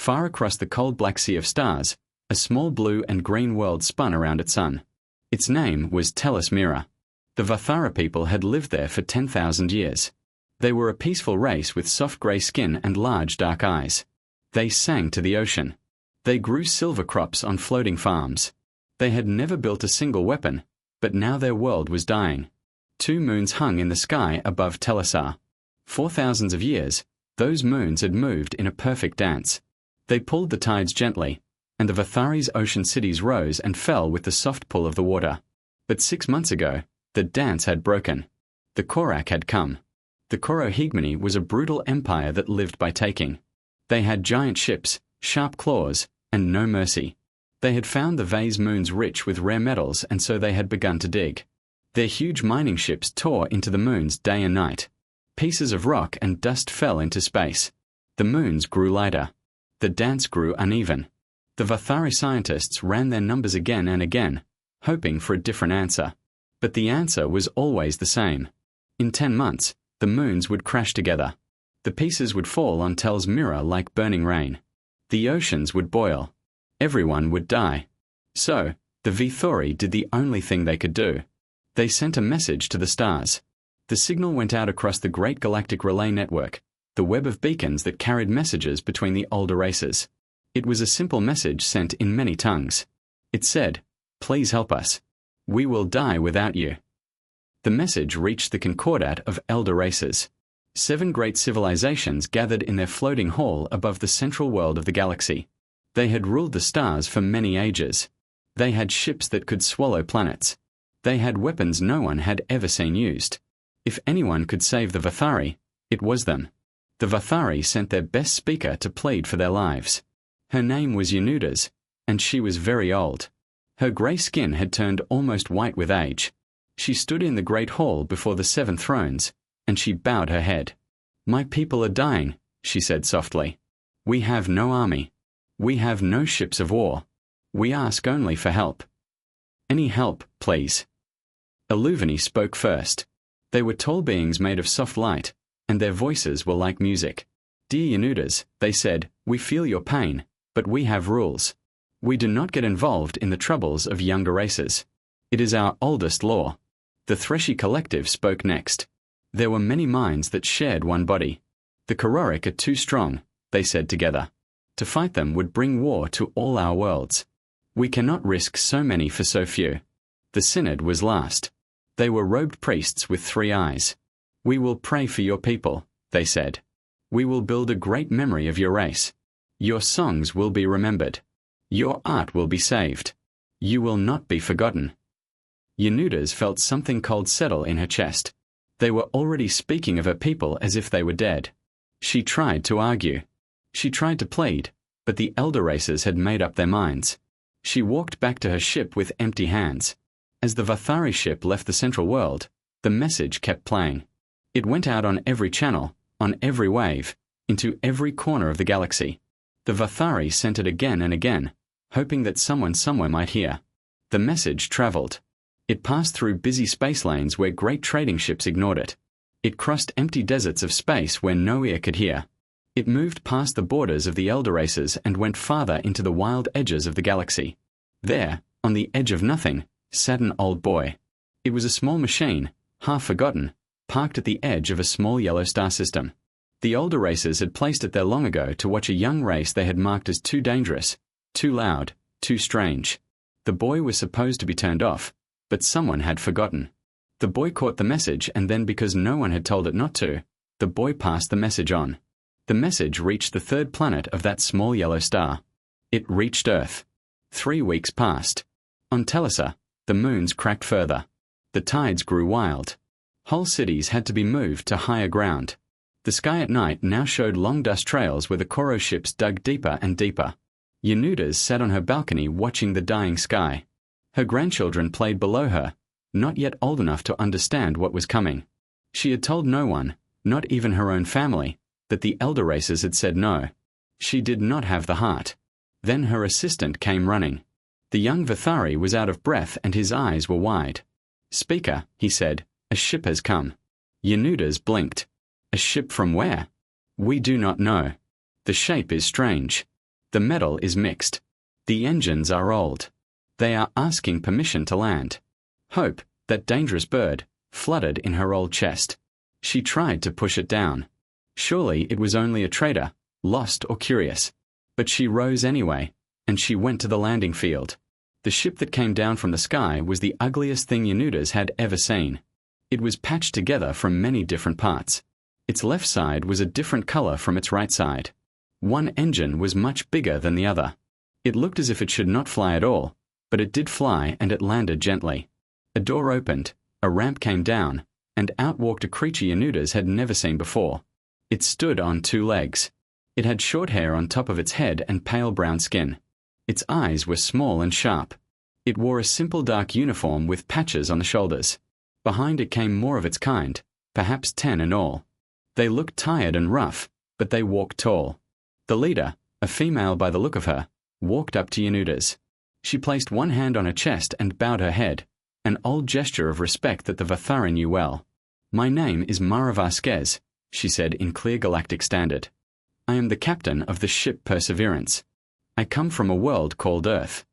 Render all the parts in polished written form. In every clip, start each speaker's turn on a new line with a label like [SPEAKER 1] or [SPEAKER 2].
[SPEAKER 1] Far across the cold black sea of stars, a small blue and green world spun around its sun. Its name was Tellus Mira. The Vathara people had lived there for 10,000 years. They were a peaceful race with soft grey skin and large dark eyes. They sang to the ocean. They grew silver crops on floating farms. They had never built a single weapon, but now their world was dying. 2 moons hung in the sky above Telesar. For thousands of years, those moons had moved in a perfect dance. They pulled the tides gently, and the Vathari's ocean cities rose and fell with the soft pull of the water. But 6 months ago, the dance had broken. The Korak had come. The Korohigmani was a brutal empire that lived by taking. They had giant ships, sharp claws, and no mercy. They had found the Vase moons rich with rare metals, and so they had begun to dig. Their huge mining ships tore into the moons day and night. Pieces of rock and dust fell into space. The moons grew lighter. The dance grew uneven. The Vathari scientists ran their numbers again and again, hoping for a different answer. But the answer was always the same. In 10 months, the moons would crash together. The pieces would fall on Tel's mirror like burning rain. The oceans would boil. Everyone would die. So, the Vithori did the only thing they could do. They sent a message to the stars. The signal went out across the great galactic relay network, the web of beacons that carried messages between the older races. It was a simple message sent in many tongues. It said, "Please help us. We will die without you." The message reached the concordat of elder races. 7 great civilizations gathered in their floating hall above the central world of the galaxy. They had ruled the stars for many ages. They had ships that could swallow planets. They had weapons no one had ever seen used. If anyone could save the Vathari, it was them. The Vathari sent their best speaker to plead for their lives. Her name was Yanudas, and she was very old. Her grey skin had turned almost white with age. She stood in the great hall before the 7 thrones, and she bowed her head. "My people are dying," she said softly. "We have no army. We have no ships of war. We ask only for help. Any help, please." Illuvini spoke first. They were tall beings made of soft light, and their voices were like music. "Dear Yanudas," they said, "we feel your pain, but we have rules. We do not get involved in the troubles of younger races. It is our oldest law." The Threshi Collective spoke next. There were many minds that shared one body. "The Kororic are too strong," they said together. "To fight them would bring war to all our worlds. We cannot risk so many for so few." The synod was last. They were robed priests with 3 eyes. "We will pray for your people," they said. "We will build a great memory of your race. Your songs will be remembered. Your art will be saved. You will not be forgotten." Yanudas felt something cold settle in her chest. They were already speaking of her people as if they were dead. She tried to argue. She tried to plead, but the elder races had made up their minds. She walked back to her ship with empty hands. As the Vathari ship left the central world, the message kept playing. It went out on every channel, on every wave, into every corner of the galaxy. The Vathari sent it again and again, hoping that someone somewhere might hear. The message traveled. It passed through busy space lanes where great trading ships ignored it. It crossed empty deserts of space where no ear could hear. It moved past the borders of the elder races and went farther into the wild edges of the galaxy. There, on the edge of nothing, sat an old boy. It was a small machine, half forgotten, parked at the edge of a small yellow star system. The older races had placed it there long ago to watch a young race they had marked as too dangerous, too loud, too strange. The boy was supposed to be turned off, but someone had forgotten. The boy caught the message, and then because no one had told it not to, the boy passed the message on. The message reached the 3rd planet of that small yellow star. It reached Earth. 3 weeks passed. On Telesar, the moons cracked further. The tides grew wild. Whole cities had to be moved to higher ground. The sky at night now showed long dust trails where the Koro ships dug deeper and deeper. Yanudas sat on her balcony watching the dying sky. Her grandchildren played below her, not yet old enough to understand what was coming. She had told no one, not even her own family, that the elder races had said no. She did not have the heart. Then her assistant came running. The young Vathari was out of breath and his eyes were wide. "Speaker," he said, "a ship has come." Yanudas blinked. "A ship from where?" "We do not know. The shape is strange." The metal is mixed. The engines are old. They are asking permission to land. Hope, that dangerous bird, fluttered in her old chest. She tried to push it down. Surely it was only a trader, lost or curious. But she rose anyway, and she went to the landing field. The ship that came down from the sky was the ugliest thing Yanudas had ever seen. It was patched together from many different parts. Its left side was a different color from its right side. One engine was much bigger than the other. It looked as if it should not fly at all, but it did fly and it landed gently. A door opened, a ramp came down, and out walked a creature Yanudas had never seen before. It stood on two legs. It had short hair on top of its head and pale brown skin. Its eyes were small and sharp. It wore a simple dark uniform with patches on the shoulders. Behind it came more of its kind, perhaps 10 in all. They looked tired and rough, but they walked tall. The leader, a female by the look of her, walked up to Yanudas. She placed one hand on her chest and bowed her head, an old gesture of respect that the Vathari knew well. "My name is Mara Vasquez," she said in clear Galactic standard. "I am the captain of the ship Perseverance. I come from a world called Earth."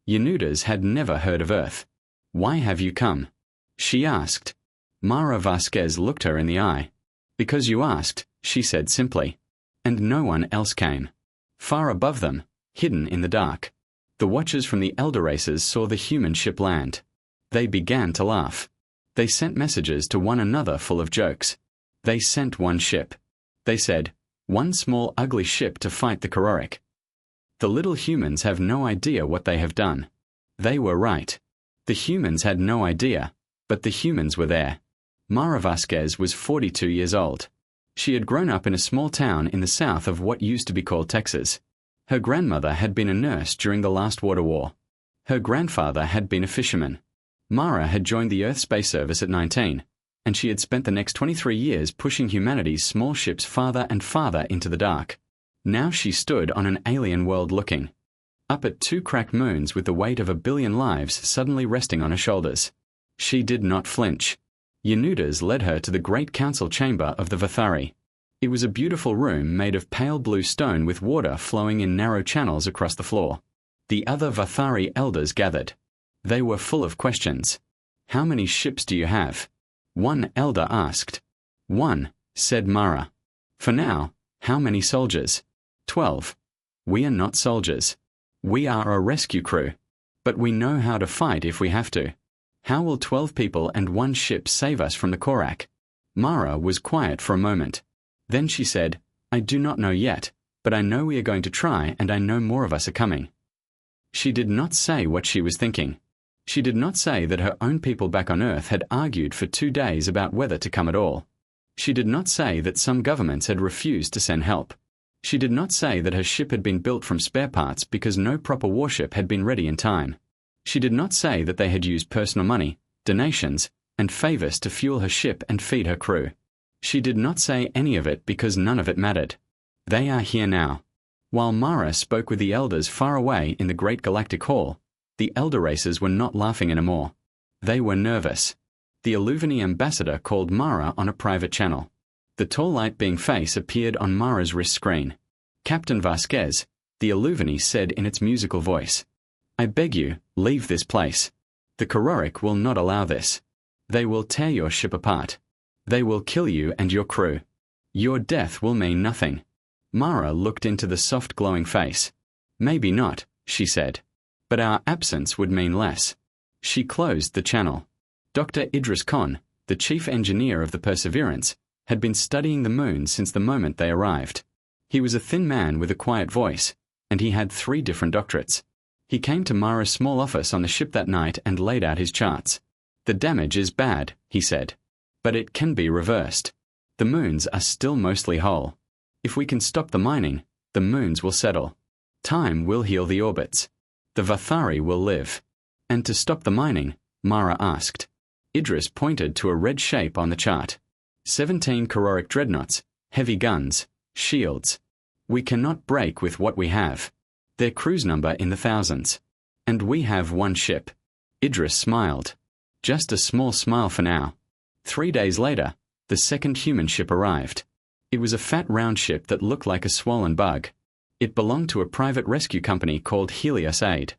[SPEAKER 1] Yanudas had never heard of Earth. "Why have you come?" she asked. Mara Vasquez looked her in the eye. "Because you asked," she said simply. And no one else came. Far above them, hidden in the dark, the watchers from the elder races saw the human ship land. They began to laugh. They sent messages to one another full of jokes. They sent one ship. They said, "One small ugly ship to fight the Kororic." The little humans have no idea what they have done. They were right. The humans had no idea, but the humans were there. Mara Vasquez was 42 years old. She had grown up in a small town in the south of what used to be called Texas. Her grandmother had been a nurse during the last water war. Her grandfather had been a fisherman. Mara had joined the Earth Space Service at 19, and she had spent the next 23 years pushing humanity's small ships farther and farther into the dark. Now she stood on an alien world looking up at two cracked moons with the weight of 1 billion lives suddenly resting on her shoulders. She did not flinch. Yanudas led her to the great council chamber of the Vathari. It was a beautiful room made of pale blue stone with water flowing in narrow channels across the floor. The other Vathari elders gathered. They were full of questions. "How many ships do you have?" one elder asked. "1," said Mara. "For now, how many soldiers?" 12. "We are not soldiers. We are a rescue crew. But we know how to fight if we have to. How will 12 people and one ship save us from the Korak?" Mara was quiet for a moment. Then she said, "I do not know yet, but I know we are going to try and I know more of us are coming." She did not say what she was thinking. She did not say that her own people back on Earth had argued for 2 days about whether to come at all. She did not say that some governments had refused to send help. She did not say that her ship had been built from spare parts because no proper warship had been ready in time. She did not say that they had used personal money, donations, and favors to fuel her ship and feed her crew. She did not say any of it because none of it mattered. They are here now. While Mara spoke with the elders far away in the great Galactic Hall, the elder races were not laughing anymore. They were nervous. The Illuvini ambassador called Mara on a private channel. The tall light-being face appeared on Mara's wrist screen. "Captain Vasquez," the Illuvini said in its musical voice, "I beg you, leave this place. The Kororic will not allow this. They will tear your ship apart. They will kill you and your crew. Your death will mean nothing." Mara looked into the soft glowing face. "Maybe not," she said. "But our absence would mean less." She closed the channel. Dr. Idris Khan, the chief engineer of the Perseverance, had been studying the moon since the moment they arrived. He was a thin man with a quiet voice, and he had 3 different doctorates. He came to Mara's small office on the ship that night and laid out his charts. "The damage is bad," he said, "but it can be reversed. The moons are still mostly whole. If we can stop the mining, the moons will settle. Time will heal the orbits. The Vathari will live." "And to stop the mining?" Mara asked. Idris pointed to a red shape on the chart. 17 Kororic dreadnoughts, heavy guns, shields. "We cannot break with what we have. Their cruise number in the thousands. And we have 1 ship." Idris smiled. Just a small smile for now. 3 days later, the second human ship arrived. It was a fat round ship that looked like a swollen bug. It belonged to a private rescue company called Helios Aid.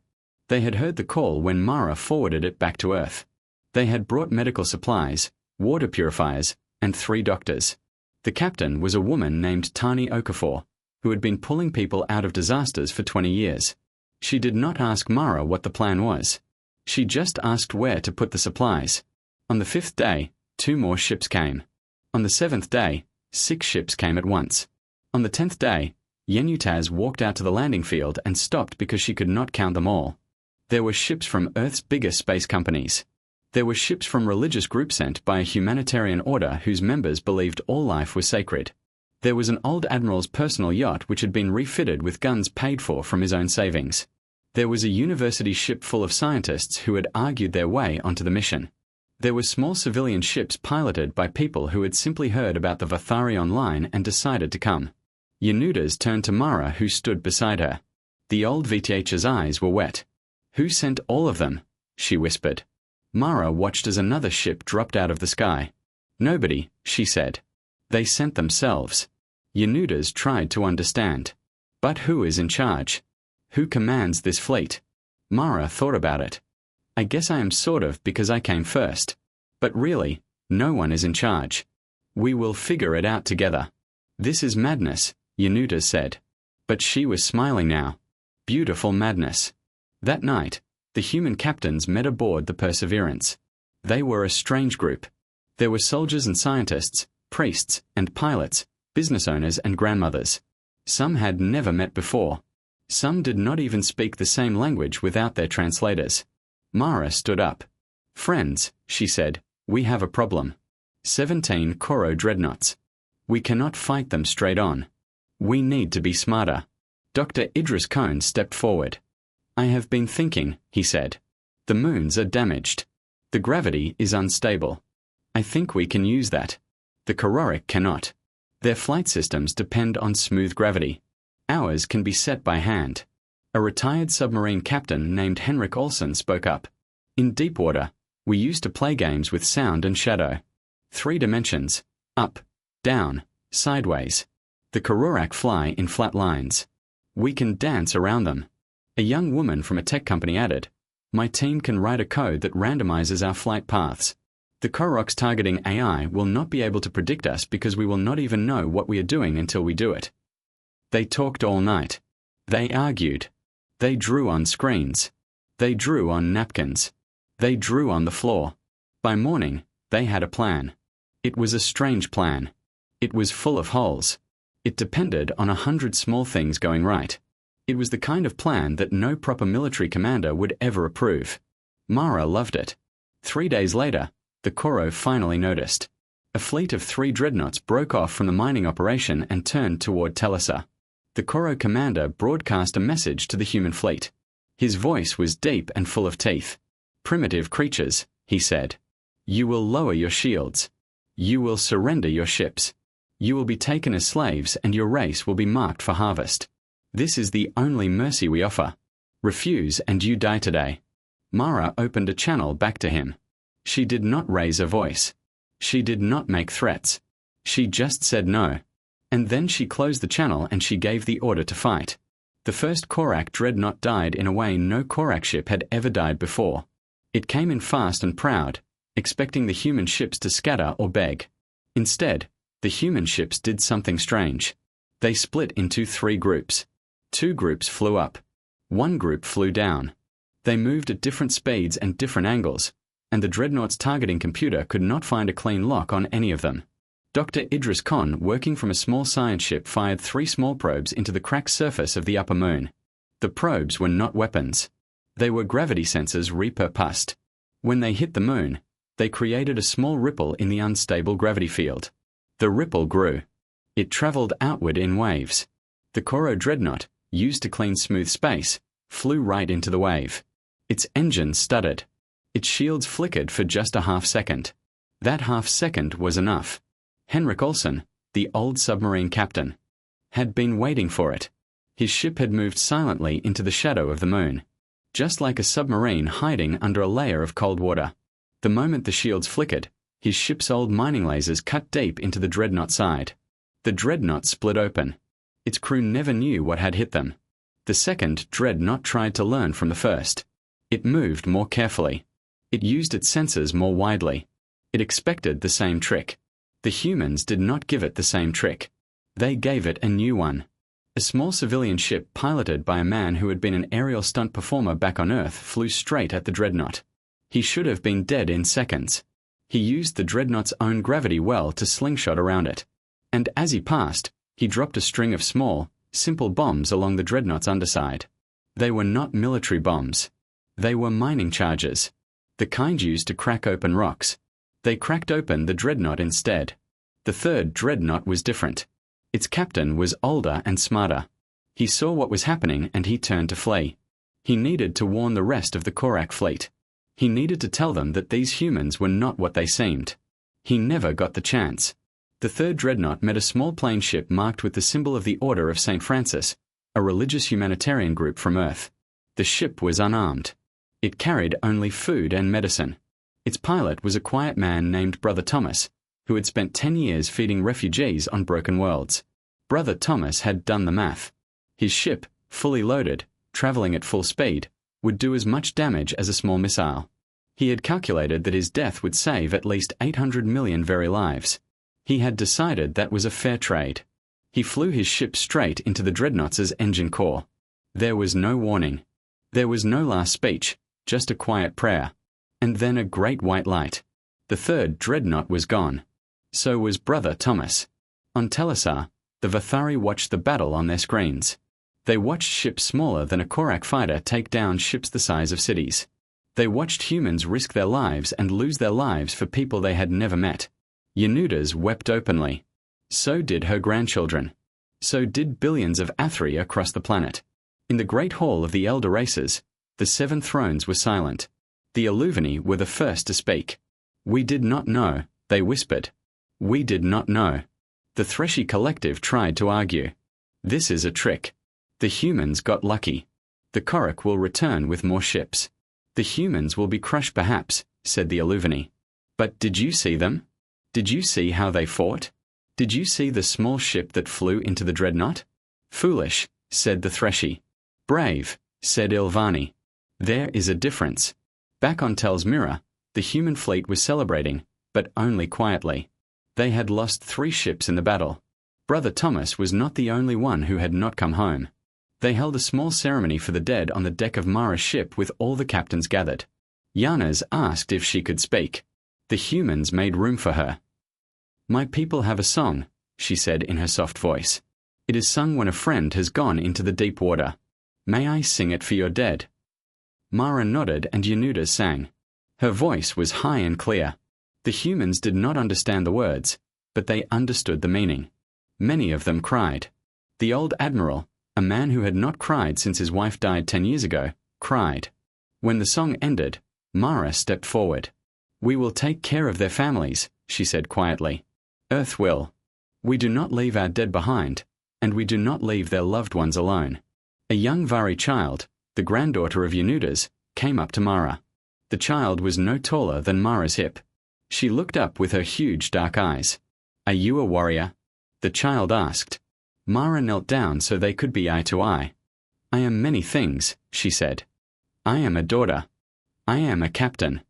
[SPEAKER 1] They had heard the call when Mara forwarded it back to Earth. They had brought medical supplies, water purifiers, and 3 doctors. The captain was a woman named Tani Okafor, who had been pulling people out of disasters for 20 years. She did not ask Mara what the plan was. She just asked where to put the supplies. On the 5th day, 2 more ships came. On the 7th day, 6 ships came at once. On the 10th day, Yenutaz walked out to the landing field and stopped because she could not count them all. There were ships from Earth's biggest space companies. There were ships from religious groups sent by a humanitarian order whose members believed all life was sacred. There was an old admiral's personal yacht which had been refitted with guns paid for from his own savings. There was a university ship full of scientists who had argued their way onto the mission. There were small civilian ships piloted by people who had simply heard about the Vathari online and decided to come. Yenudas turned to Mara, who stood beside her. The old VTH's eyes were wet. "Who sent all of them?" she whispered. Mara watched as another ship dropped out of the sky. "Nobody," she said. "They sent themselves." Yenudas tried to understand. "But who is in charge? Who commands this fleet?" Mara thought about it. "I guess I am sort of because I came first. But really, no one is in charge. We will figure it out together." "This is madness," Yenudas said. But she was smiling now. Beautiful madness. That night, the human captains met aboard the Perseverance. They were a strange group. There were soldiers and scientists, priests and pilots, business owners and grandmothers. Some had never met before. Some did not even speak the same language without their translators. Mara stood up. "Friends," she said, "we have a problem. 17 Koro dreadnoughts. We cannot fight them straight on. We need to be smarter." Dr. Idris Cohn stepped forward. "I have been thinking," he said. "The moons are damaged. The gravity is unstable. I think we can use that. The Kororic cannot. Their flight systems depend on smooth gravity. Ours can be set by hand." A retired submarine captain named Henrik Olsen spoke up. "In deep water, we used to play games with sound and shadow. 3 dimensions, up, down, sideways. The Kororic fly in flat lines. We can dance around them." A young woman from a tech company added, "My team can write a code that randomizes our flight paths. The Kororic's targeting AI will not be able to predict us because we will not even know what we are doing until we do it." They talked all night. They argued. They drew on screens. They drew on napkins. They drew on the floor. By morning, they had a plan. It was a strange plan. It was full of holes. It depended on 100 small things going right. It was the kind of plan that no proper military commander would ever approve. Mara loved it. 3 days later, the Koro finally noticed. A fleet of 3 dreadnoughts broke off from the mining operation and turned toward Telasa. The Koro commander broadcast a message to the human fleet. His voice was deep and full of teeth. "Primitive creatures," he said. "You will lower your shields. You will surrender your ships. You will be taken as slaves and your race will be marked for harvest. This is the only mercy we offer. Refuse and you die today." Mara opened a channel back to him. She did not raise a voice. She did not make threats. She just said no. And then she closed the channel and she gave the order to fight. The first Korak dreadnought died in a way no Korak ship had ever died before. It came in fast and proud, expecting the human ships to scatter or beg. Instead, the human ships did something strange. They split into 3 groups. 2 groups flew up. 1 group flew down. They moved at different speeds and different angles, and the dreadnought's targeting computer could not find a clean lock on any of them. Dr. Idris Khan, working from a small science ship, fired 3 small probes into the cracked surface of the upper moon. The probes were not weapons. They were gravity sensors repurposed. When they hit the moon, they created a small ripple in the unstable gravity field. The ripple grew. It traveled outward in waves. The Koro dreadnought, used to clean smooth space, flew right into the wave. Its engines stuttered. Its shields flickered for just a half-second. That half-second was enough. Henrik Olsen, the old submarine captain, had been waiting for it. His ship had moved silently into the shadow of the moon, just like a submarine hiding under a layer of cold water. The moment the shields flickered, his ship's old mining lasers cut deep into the dreadnought side. The dreadnought split open. Its crew never knew what had hit them. The second dreadnought tried to learn from the first. It moved more carefully. It used its senses more widely. It expected the same trick. The humans did not give it the same trick. They gave it a new one. A small civilian ship piloted by a man who had been an aerial stunt performer back on Earth flew straight at the dreadnought. He should have been dead in seconds. He used the dreadnought's own gravity well to slingshot around it. And as he passed, he dropped a string of small, simple bombs along the dreadnought's underside. They were not military bombs. They were mining charges, the kind used to crack open rocks. They cracked open the dreadnought instead. The third dreadnought was different. Its captain was older and smarter. He saw what was happening and he turned to flee. He needed to warn the rest of the Korak fleet. He needed to tell them that these humans were not what they seemed. He never got the chance. The third dreadnought met a small plain ship marked with the symbol of the Order of St. Francis, a religious humanitarian group from Earth. The ship was unarmed. It carried only food and medicine. Its pilot was a quiet man named Brother Thomas, who had spent 10 years feeding refugees on broken worlds. Brother Thomas had done the math. His ship, fully loaded, traveling at full speed, would do as much damage as a small missile. He had calculated that his death would save at least 800 million very lives. He had decided that was a fair trade. He flew his ship straight into the dreadnought's engine core. There was no warning. There was no last speech, just a quiet prayer. And then a great white light. The third dreadnought was gone. So was Brother Thomas. On Telesar, the Vathari watched the battle on their screens. They watched ships smaller than a Korak fighter take down ships the size of cities. They watched humans risk their lives and lose their lives for people they had never met. Yanudas wept openly. So did her grandchildren. So did billions of Athri across the planet. In the great hall of the elder races, the 7 thrones were silent. The Illuvini were the first to speak. We did not know, they whispered. We did not know. The Threshi collective tried to argue. This is a trick. The humans got lucky. The Korak will return with more ships. The humans will be crushed perhaps, said the Illuvini. But did you see them? Did you see how they fought? Did you see the small ship that flew into the dreadnought? Foolish, said the Threshi. Brave, said Ilvani. There is a difference. Back on Tel's mirror, the human fleet was celebrating, but only quietly. They had lost 3 ships in the battle. Brother Thomas was not the only one who had not come home. They held a small ceremony for the dead on the deck of Mara's ship with all the captains gathered. Yanas asked if she could speak. The humans made room for her. My people have a song, she said in her soft voice. It is sung when a friend has gone into the deep water. May I sing it for your dead? Mara nodded and Yanuda sang. Her voice was high and clear. The humans did not understand the words, but they understood the meaning. Many of them cried. The old admiral, a man who had not cried since his wife died 10 years ago, cried. When the song ended, Mara stepped forward. We will take care of their families, she said quietly. Earth will. We do not leave our dead behind, and we do not leave their loved ones alone. A young Vari child, the granddaughter of Yanudas, came up to Mara. The child was no taller than Mara's hip. She looked up with her huge dark eyes. Are you a warrior? The child asked. Mara knelt down so they could be eye to eye. I am many things, she said. I am a daughter. I am a captain.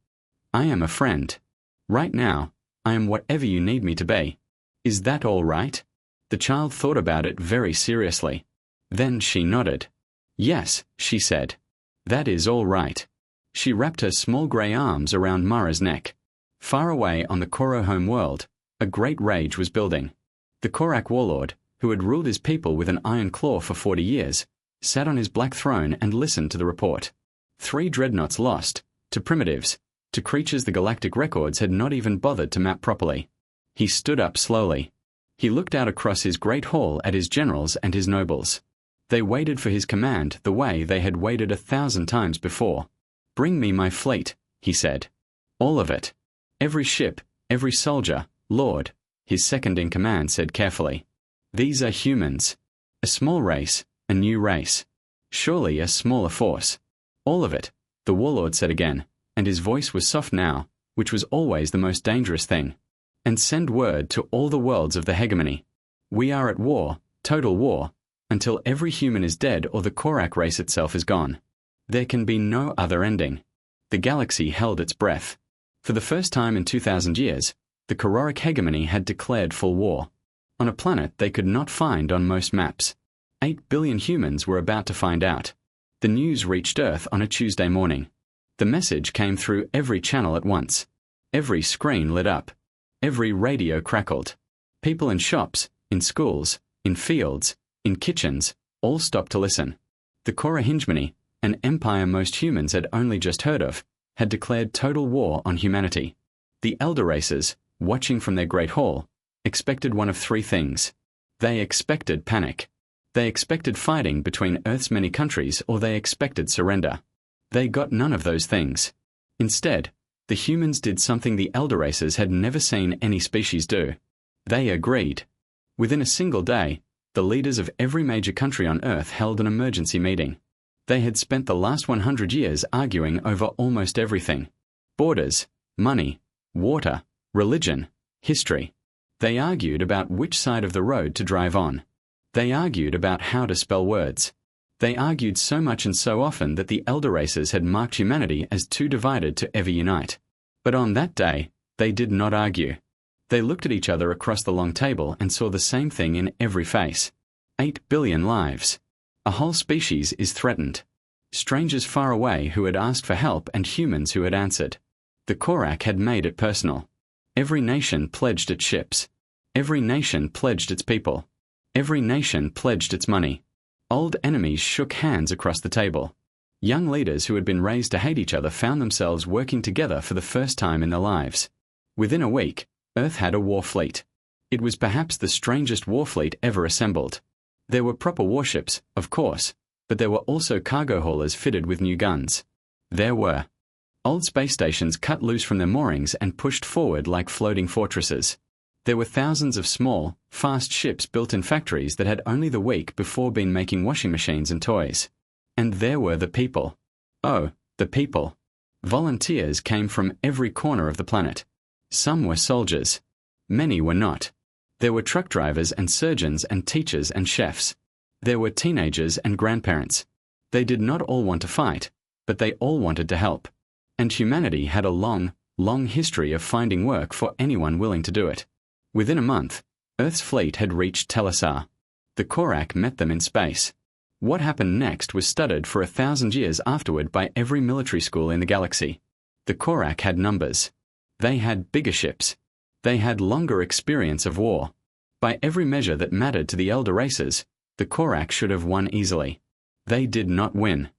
[SPEAKER 1] I am a friend. Right now, I am whatever you need me to be. Is that all right? The child thought about it very seriously. Then she nodded. Yes, she said. That is all right. She wrapped her small grey arms around Mara's neck. Far away on the Koro home world, a great rage was building. The Korak warlord, who had ruled his people with an iron claw for 40 years, sat on his black throne and listened to the report. 3 dreadnoughts lost, to primitives, to creatures the Galactic records had not even bothered to map properly. He stood up slowly. He looked out across his great hall at his generals and his nobles. They waited for his command the way they had waited 1,000 times before. Bring me my fleet, he said. All of it. Every ship, every soldier, lord, his second-in-command said carefully. These are humans. A small race, a new race. Surely a smaller force. All of it, the warlord said again, and his voice was soft now, which was always the most dangerous thing. And send word to all the worlds of the hegemony. We are at war, total war, until every human is dead or the Korak race itself is gone. There can be no other ending. The galaxy held its breath. For the first time in 2,000 years, the Kororic hegemony had declared full war. On a planet they could not find on most maps. 8 billion humans were about to find out. The news reached Earth on a Tuesday morning. The message came through every channel at once. Every screen lit up. Every radio crackled. People in shops, in schools, in fields, in kitchens, all stopped to listen. The Korra hegemony, an empire most humans had only just heard of, had declared total war on humanity. The elder races, watching from their great hall, expected one of three things. They expected panic. They expected fighting between Earth's many countries, or they expected surrender. They got none of those things. Instead, the humans did something the elder races had never seen any species do. They agreed. Within a single day, the leaders of every major country on Earth held an emergency meeting. They had spent the last 100 years arguing over almost everything. Borders, money, water, religion, history. They argued about which side of the road to drive on. They argued about how to spell words. They argued so much and so often that the elder races had marked humanity as too divided to ever unite. But on that day, they did not argue. They looked at each other across the long table and saw the same thing in every face. 8 billion lives. A whole species is threatened. Strangers far away who had asked for help and humans who had answered. The Korak had made it personal. Every nation pledged its ships. Every nation pledged its people. Every nation pledged its money. Old enemies shook hands across the table. Young leaders who had been raised to hate each other found themselves working together for the first time in their lives. Within a week, Earth had a war fleet. It was perhaps the strangest war fleet ever assembled. There were proper warships, of course, but there were also cargo haulers fitted with new guns. There were old space stations cut loose from their moorings and pushed forward like floating fortresses. There were thousands of small, fast ships built in factories that had only the week before been making washing machines and toys. And there were the people. Oh, the people. Volunteers came from every corner of the planet. Some were soldiers. Many were not. There were truck drivers and surgeons and teachers and chefs. There were teenagers and grandparents. They did not all want to fight, but they all wanted to help. And humanity had a long, long history of finding work for anyone willing to do it. Within a month, Earth's fleet had reached Telesar. The Korak met them in space. What happened next was studied for 1,000 years afterward by every military school in the galaxy. The Korak had numbers. They had bigger ships. They had longer experience of war. By every measure that mattered to the elder races, the Korak should have won easily. They did not win.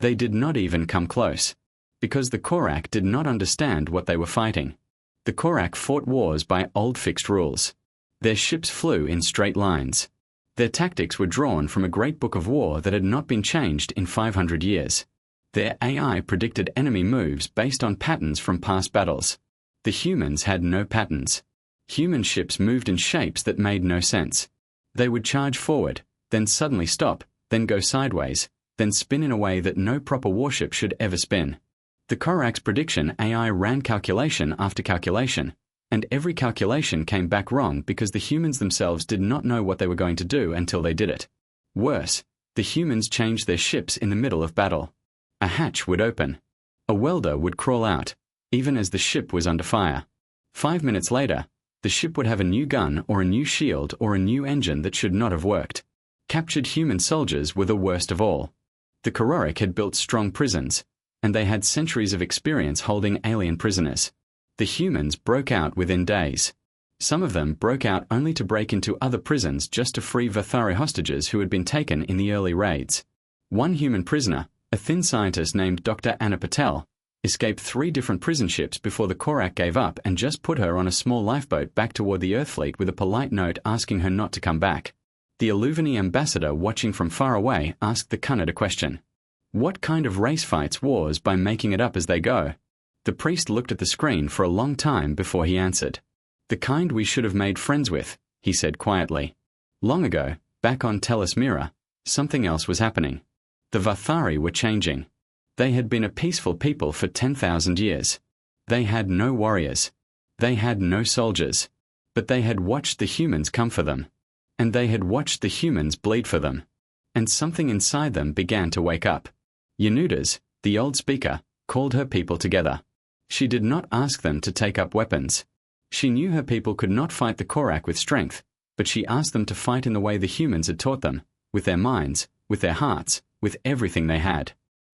[SPEAKER 1] They did not even come close. Because the Korak did not understand what they were fighting. The Korak fought wars by old fixed rules. Their ships flew in straight lines. Their tactics were drawn from a great book of war that had not been changed in 500 years. Their AI predicted enemy moves based on patterns from past battles. The humans had no patterns. Human ships moved in shapes that made no sense. They would charge forward, then suddenly stop, then go sideways, then spin in a way that no proper warship should ever spin. The Korak's prediction AI ran calculation after calculation, and every calculation came back wrong because the humans themselves did not know what they were going to do until they did it. Worse, the humans changed their ships in the middle of battle. A hatch would open. A welder would crawl out, even as the ship was under fire. 5 minutes later, the ship would have a new gun or a new shield or a new engine that should not have worked. Captured human soldiers were the worst of all. The Kororic had built strong prisons, and they had centuries of experience holding alien prisoners. The humans broke out within days. Some of them broke out only to break into other prisons just to free Vathari hostages who had been taken in the early raids. One human prisoner, a thin scientist named Dr. Anna Patel, escaped 3 different prison ships before the Korak gave up and just put her on a small lifeboat back toward the Earth fleet with a polite note asking her not to come back. The Illuvini ambassador watching from far away asked the Cunard a question. What kind of race fights wars by making it up as they go? The priest looked at the screen for a long time before he answered. The kind we should have made friends with, he said quietly. Long ago, back on Tellus Mira, something else was happening. The Vathari were changing. They had been a peaceful people for 10,000 years. They had no warriors. They had no soldiers. But they had watched the humans come for them. And they had watched the humans bleed for them. and something inside them began to wake up. Yanudas, the old speaker, called her people together. She did not ask them to take up weapons. She knew her people could not fight the Korak with strength, but she asked them to fight in the way the humans had taught them, with their minds, with their hearts, with everything they had.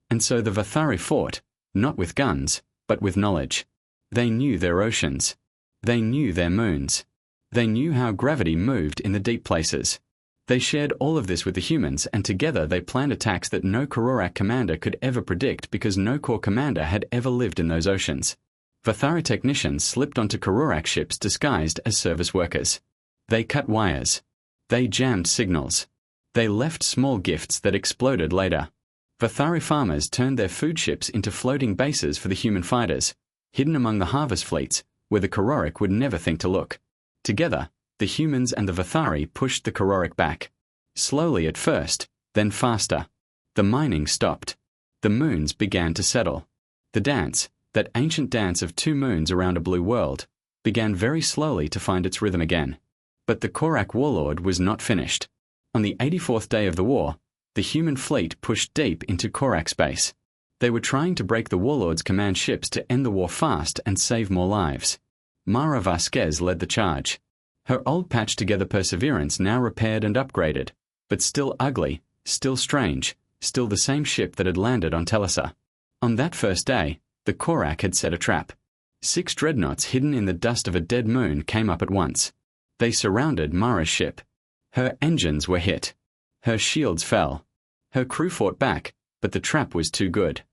[SPEAKER 1] And so the Vathari fought, not with guns, but with knowledge. They knew their oceans. They knew their moons. They knew how gravity moved in the deep places. They shared all of this with the humans, and together they planned attacks that no Korak commander could ever predict because no Kor commander had ever lived in those oceans. Vathari technicians slipped onto Korak ships disguised as service workers. They cut wires. They jammed signals. They left small gifts that exploded later. Vathari farmers turned their food ships into floating bases for the human fighters, hidden among the harvest fleets, where the Korak would never think to look. Together, the humans and the Vathari pushed the Korak back. Slowly at first, then faster. The mining stopped. The moons began to settle. The dance, that ancient dance of two moons around a blue world, began very slowly to find its rhythm again. But the Korak warlord was not finished. On the 84th day of the war, the human fleet pushed deep into Korak space. They were trying to break the warlord's command ships to end the war fast and save more lives. Mara Vasquez led the charge. Her old patched-together Perseverance now repaired and upgraded, but still ugly, still strange, still the same ship that had landed on Telasa. On that first day, the Korak had set a trap. 6 dreadnoughts hidden in the dust of a dead moon came up at once. They surrounded Mara's ship. Her engines were hit. Her shields fell. Her crew fought back, but the trap was too good.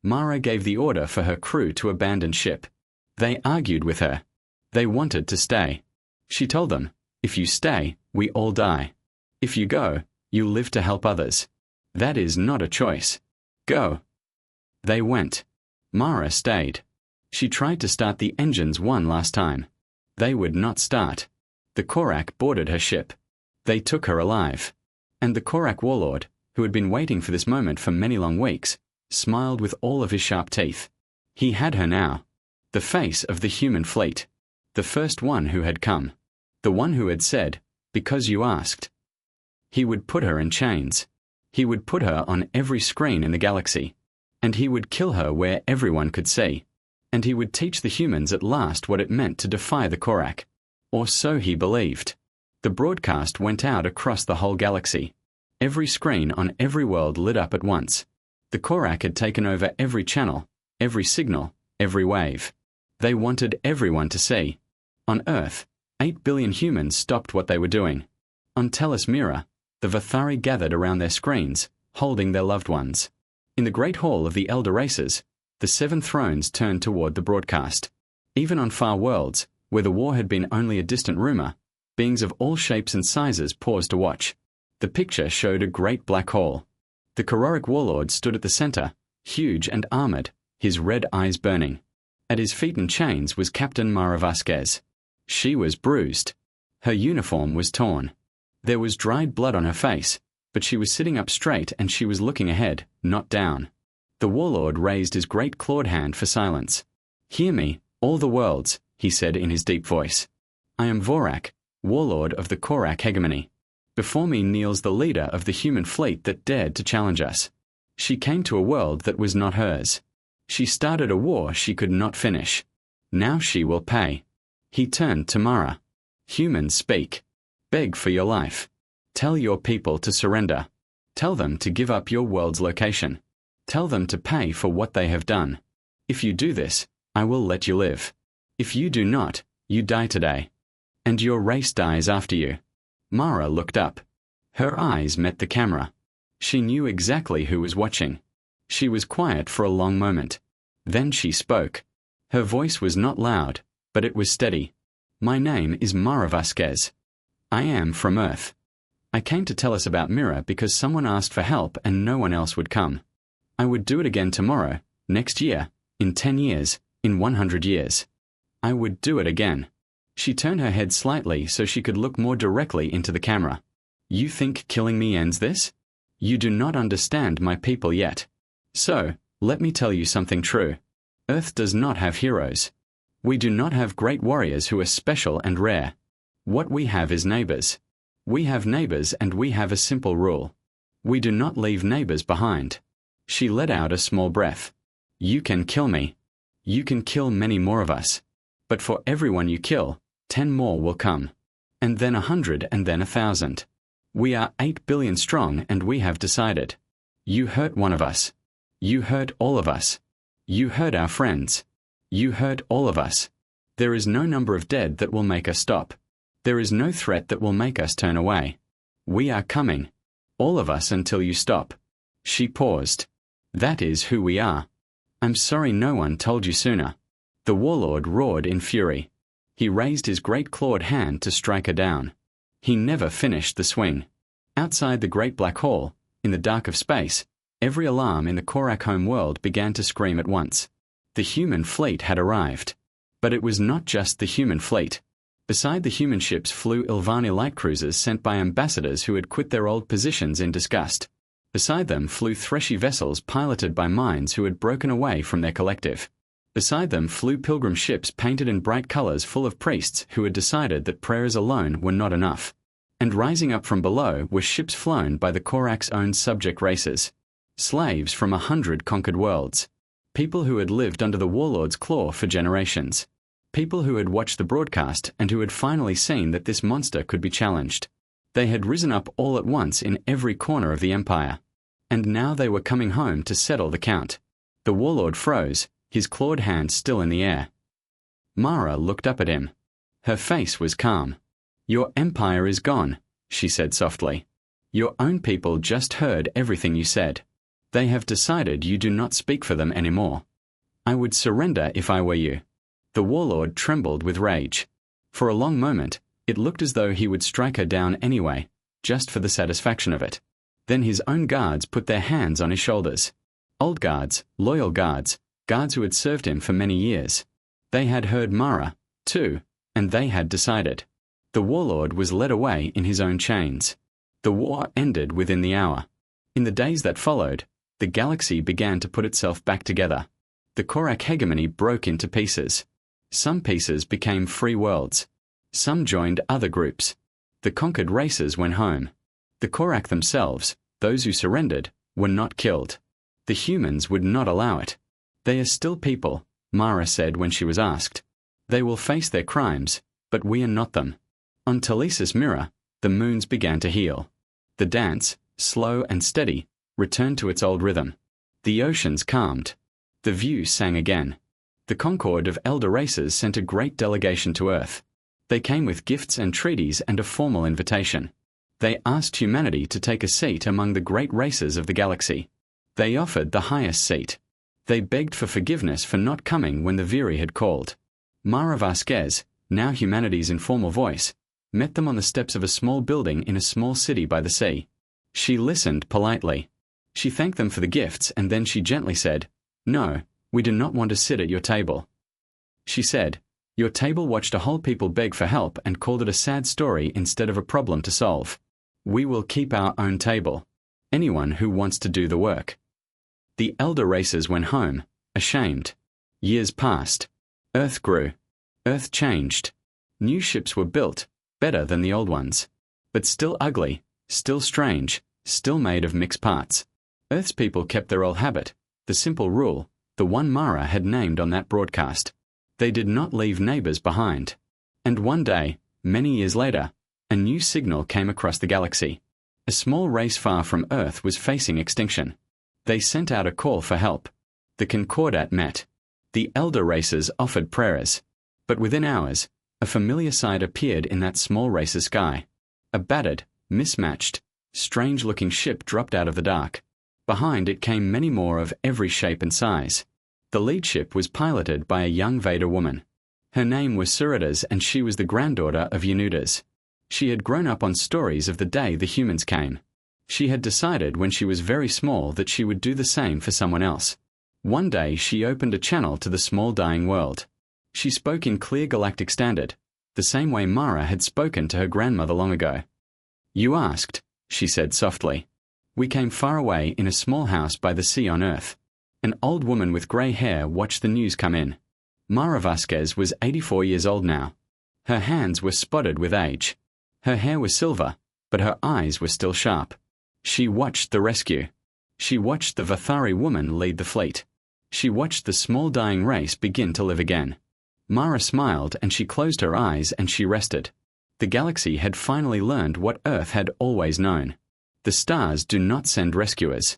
[SPEAKER 1] Mara gave the order for her crew to abandon ship. They argued with her. They wanted to stay. She told them, "If you stay, we all die. If you go, you live to help others. That is not a choice. Go." They went. Mara stayed. She tried to start the engines one last time. They would not start. The Korak boarded her ship. They took her alive. And the Korak warlord, who had been waiting for this moment for many long weeks, smiled with all of his sharp teeth. He had her now. The face of the human fleet. The first one who had come. The one who had said, "Because you asked." He would put her in chains. He would put her on every screen in the galaxy. And he would kill her where everyone could see. And he would teach the humans at last what it meant to defy the Korak. Or so he believed. The broadcast went out across the whole galaxy. Every screen on every world lit up at once. The Korak had taken over every channel, every signal, every wave. They wanted everyone to see. On Earth, 8 billion humans stopped what they were doing. On Tellus Mira, the Vathari gathered around their screens, holding their loved ones. In the great hall of the elder races, the 7 thrones turned toward the broadcast. Even on far worlds, where the war had been only a distant rumor, beings of all shapes and sizes paused to watch. The picture showed a great black hole. The Korak warlord stood at the center, huge and armored, his red eyes burning. At his feet in chains was Captain Mara Vasquez. She was bruised. Her uniform was torn. There was dried blood on her face, but she was sitting up straight and she was looking ahead, not down. The warlord raised his great clawed hand for silence. "Hear me, all the worlds," he said in his deep voice. "I am Vorak, warlord of the Korak hegemony. Before me kneels the leader of the human fleet that dared to challenge us. She came to a world that was not hers. She started a war she could not finish. Now she will pay." He turned to Mara. "Humans, speak. Beg for your life. Tell your people to surrender. Tell them to give up your world's location. Tell them to pay for what they have done. If you do this, I will let you live. If you do not, you die today. And your race dies after you." Mara looked up. Her eyes met the camera. She knew exactly who was watching. She was quiet for a long moment. Then she spoke. Her voice was not loud, but it was steady. "My name is Mara Vasquez. I am from Earth. I came to tell us about Mira because someone asked for help and no one else would come. I would do it again tomorrow, next year, in 10 years, in 100 years. I would do it again." She turned her head slightly so she could look more directly into the camera. "You think killing me ends this? You do not understand my people yet. So, let me tell you something true. Earth does not have heroes. We do not have great warriors who are special and rare. What we have is neighbors. We have neighbors and we have a simple rule. We do not leave neighbors behind. She let out a small breath. You can kill me. You can kill many more of us. But for everyone you kill, 10 more will come. And then 100 and then 1,000. We are 8 billion strong and we have decided. You hurt one of us. You hurt all of us. You hurt our friends. You hurt all of us. There is no number of dead that will make us stop. There is no threat that will make us turn away. We are coming. All of us until you stop. She paused. That is who we are. I'm sorry no one told you sooner. The warlord roared in fury. He raised his great clawed hand to strike her down. He never finished the swing. Outside the great black hall, in the dark of space, every alarm in the Korak home world began to scream at once. The human fleet had arrived. But it was not just the human fleet. Beside the human ships flew Ilvani light cruisers sent by ambassadors who had quit their old positions in disgust. Beside them flew Threshy vessels piloted by minds who had broken away from their collective. Beside them flew pilgrim ships painted in bright colors full of priests who had decided that prayers alone were not enough. And rising up from below were ships flown by the Korak's own subject races. Slaves from 100 conquered worlds. People who had lived under the warlord's claw for generations. People who had watched the broadcast and who had finally seen that this monster could be challenged. They had risen up all at once in every corner of the empire. And now they were coming home to settle the count. The warlord froze, his clawed hand still in the air. Mara looked up at him. Her face was calm. Your empire is gone, she said softly. Your own people just heard everything you said. They have decided you do not speak for them anymore. I would surrender if I were you. The warlord trembled with rage. For a long moment, it looked as though he would strike her down anyway, just for the satisfaction of it. Then his own guards put their hands on his shoulders. Old guards, loyal guards, guards who had served him for many years. They had heard Mara, too, and they had decided. The warlord was led away in his own chains. The war ended within the hour. In the days that followed, the galaxy began to put itself back together. The Korak hegemony broke into pieces. Some pieces became free worlds. Some joined other groups. The conquered races went home. The Korak themselves, those who surrendered, were not killed. The humans would not allow it. They are still people, Mara said when she was asked. They will face their crimes, but we are not them. On Telesis Mirror, the moons began to heal. The dance, slow and steady, returned to its old rhythm. The oceans calmed. The view sang again. The Concord of elder races sent a great delegation to Earth. They came with gifts and treaties and a formal invitation. They asked humanity to take a seat among the great races of the galaxy. They offered the highest seat. They begged for forgiveness for not coming when the Viri had called. Mara Vasquez, now humanity's informal voice, met them on the steps of a small building in a small city by the sea. She listened politely. She thanked them for the gifts and then she gently said, "No, we do not want to sit at your table." She said, "Your table watched a whole people beg for help and called it a sad story instead of a problem to solve. We will keep our own table. Anyone who wants to do the work." The elder races went home, ashamed. Years passed. Earth grew. Earth changed. New ships were built, better than the old ones. But still ugly, still strange, still made of mixed parts. Earth's people kept their old habit, the simple rule, the one Mara had named on that broadcast. They did not leave neighbors behind. And one day, many years later, a new signal came across the galaxy. A small race far from Earth was facing extinction. They sent out a call for help. The Concordat met. The elder races offered prayers. But within hours, a familiar sight appeared in that small race's sky. A battered, mismatched, strange-looking ship dropped out of the dark. Behind it came many more of every shape and size. The lead ship was piloted by a young Vader woman. Her name was Suridas and she was the granddaughter of Yanudas. She had grown up on stories of the day the humans came. She had decided when she was very small that she would do the same for someone else. One day she opened a channel to the small dying world. She spoke in clear Galactic Standard, the same way Mara had spoken to her grandmother long ago. "You asked," she said softly. "We came far away in a small house by the sea on Earth." An old woman with grey hair watched the news come in. Mara Vasquez was 84 years old now. Her hands were spotted with age. Her hair was silver, but her eyes were still sharp. She watched the rescue. She watched the Vathari woman lead the fleet. She watched the small dying race begin to live again. Mara smiled and she closed her eyes and she rested. The galaxy had finally learned what Earth had always known. The stars do not send rescuers.